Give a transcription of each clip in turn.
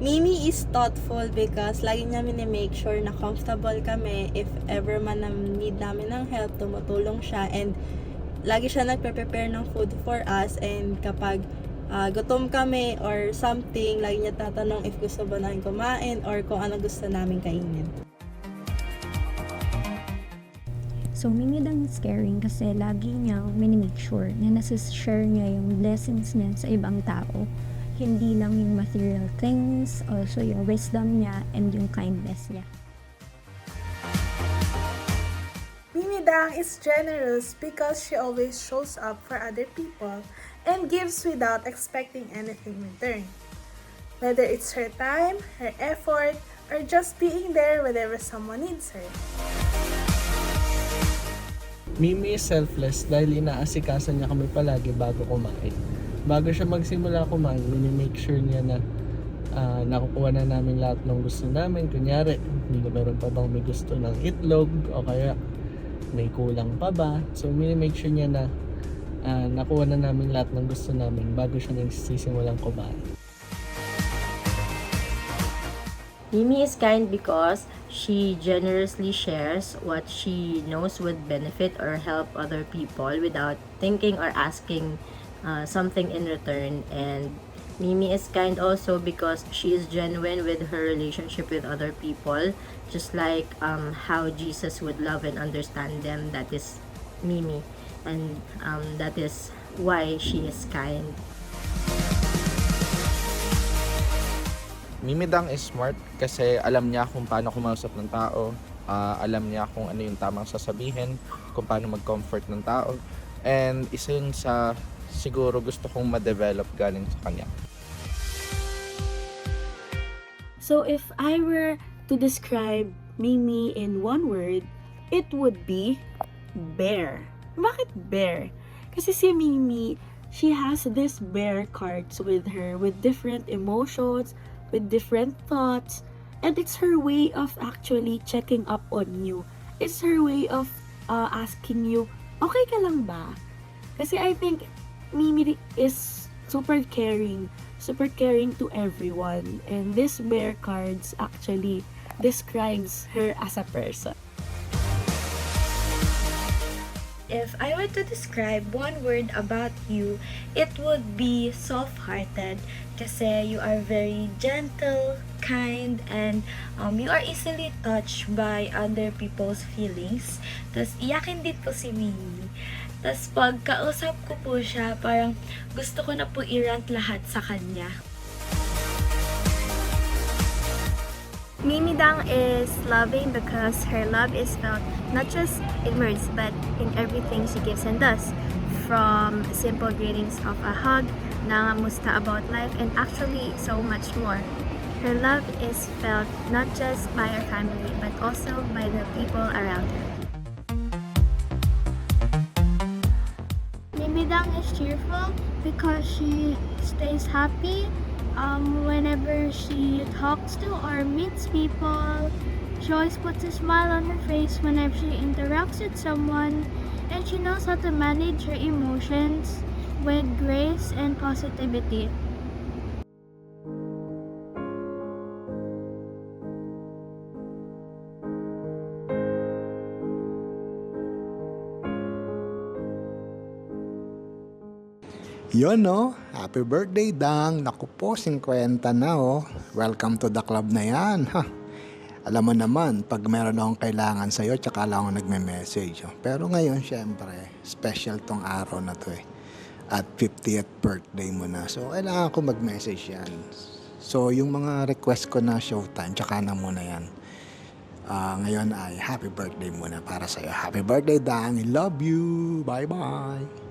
Mimi is thoughtful because lagi namin i-make sure na comfortable kami. If ever man na need namin ng help, tumutulong siya. And lagi siya nagpe-prepare ng food for us. And kapag gutom kami or something, lagi niya tatanong if gusto ba namin kumain or kung ano gusto namin kainin. So, Mimi Dang is caring kasi lagi niyang minimake sure na nasa-share niya yung blessings niya sa ibang tao. Hindi lang yung material things, also yung wisdom niya and yung kindness niya. Mimi Dang is generous because she always shows up for other people and gives without expecting anything in return. Whether it's her time, her effort, or just being there whenever someone needs her. Mimi is selfless dahil inaasikasan niya kami palagi bago kumain. Bago siya magsimula kumain, mini-make sure niya na nakukuha na namin lahat ng gusto namin. Kunyari, meron pa bang may gusto ng itlog o kaya may kulang pa ba. So, mini-make sure niya na nakuha na namin lahat ng gusto namin bago siya nagsisimulang kumain. Mimi is kind because she generously shares what she knows would benefit or help other people without thinking or asking something in return. And Mimi is kind also because she is genuine with her relationship with other people, just like how Jesus would love and understand them. That is Mimi, and that is why she is kind. Mimi Dang is smart kasi alam niya kung paano kumausap ng tao, alam niya kung ano yung tamang sasabihin, kung paano mag-comfort ng tao, and isa yun sa siguro gusto kong ma-develop galing sa kanya. So if I were to describe Mimi in one word, it would be bear. Bakit bear? Kasi si Mimi, she has these bear cards with her with different emotions, with different thoughts, and it's her way of actually checking up on you. It's her way of asking you, okay ka lang ba? Kasi I think Mimi is super caring to everyone, and this bear cards actually describes her as a person. If I were to describe one word about you, it would be soft-hearted kasi you are very gentle, kind, and you are easily touched by other people's feelings. Tapos iyakin din po si Mimi. Tapos pag kausap ko po siya, parang gusto ko na po i-rant lahat sa kanya. Mimi Dang is loving because her love is felt not just in words but in everything she gives and does. From simple greetings of a hug, nangamusta about life, and actually so much more. Her love is felt not just by her family but also by the people around her. Mimi Dang is cheerful because she stays happy whenever she talks to or meets people. She always puts a smile on her face whenever she interacts with someone, and she knows how to manage her emotions with grace and positivity. Yun no, happy birthday Dang. Naku po, 50 na oh. Welcome to the club na yan. Ha. Alam mo naman, pag meron akong kailangan sa'yo, tsaka lang ako nagme-message. Oh. Pero ngayon, syempre, special tong araw na to eh. At 50th birthday mo na. So, kailangan ko mag-message yan. So, yung mga request ko na showtime, tsaka na muna yan. Ngayon ay happy birthday muna para sa'yo. Happy birthday Dang, I love you. Bye-bye.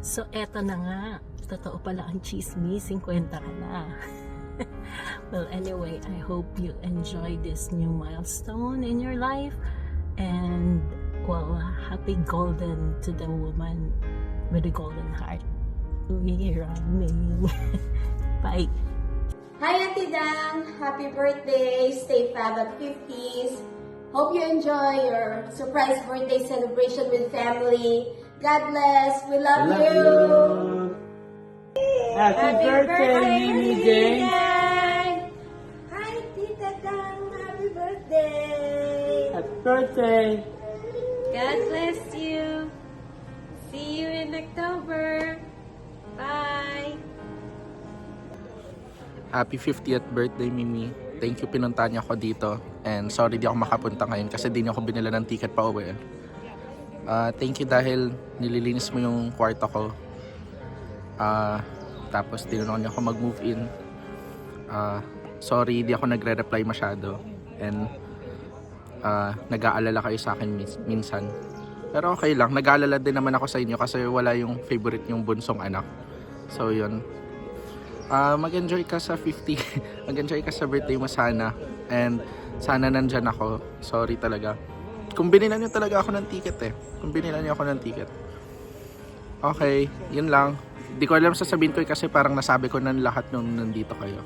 So, eto na nga. Totoo pala ang chismis, 50 ka na. Well, anyway, I hope you enjoy this new milestone in your life. And, well, happy golden to the woman with the golden heart. We're running. Bye. Hi, Auntie Dang! Happy birthday! Stay fab at 50s. Hope you enjoy your surprise birthday celebration with family. God bless. We love you. Happy birthday, Mimi Dang! birthday! God bless you. See you in October. Bye. Happy 50th birthday, Mimi. Thank you, pinunta niyo ako dito. And sorry di ako makapunta ngayon kasi di niyo ako binila ng ticket pa uwi. Thank you dahil nililinis mo yung kwarto ko. Tapos tinulungan niyo ako mag-move in. Sorry, di ako nagre-reply masyado. And nag-aalala kayo sa akin minsan. Pero okay lang, nag-aalala din naman ako sa inyo kasi wala yung favorite yung bunsong anak. So yun. Mag-enjoy ka sa 50. Mag-enjoy ka sa birthday mo sana. And sana nandyan ako. Sorry talaga. Kung binilan niyo talaga ako ng ticket eh. Kung binilan niyo ako ng ticket. Okay, yun lang. Di ko alam sasabihin ko kasi parang nasabi ko ng lahat nung nandito kayo.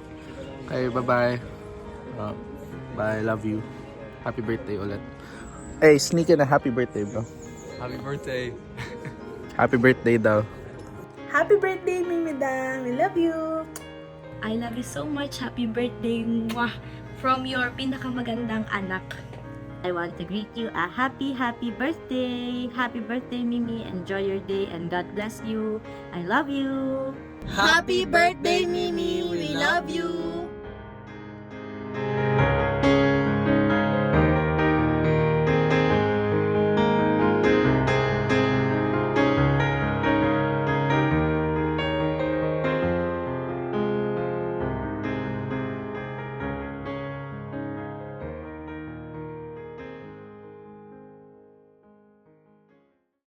Okay, bye-bye. Bye, love you. Happy birthday ulit. Hey, sneak in a happy birthday, bro. Happy birthday! Happy birthday daw. Happy birthday, Mimi Dang! We love you! I love you so much. Happy birthday. Mwah. From your pinakamagandang anak. I want to greet you a happy birthday. Happy birthday, Mimi. Enjoy your day and God bless you. I love you. Happy birthday, Mimi! We love you!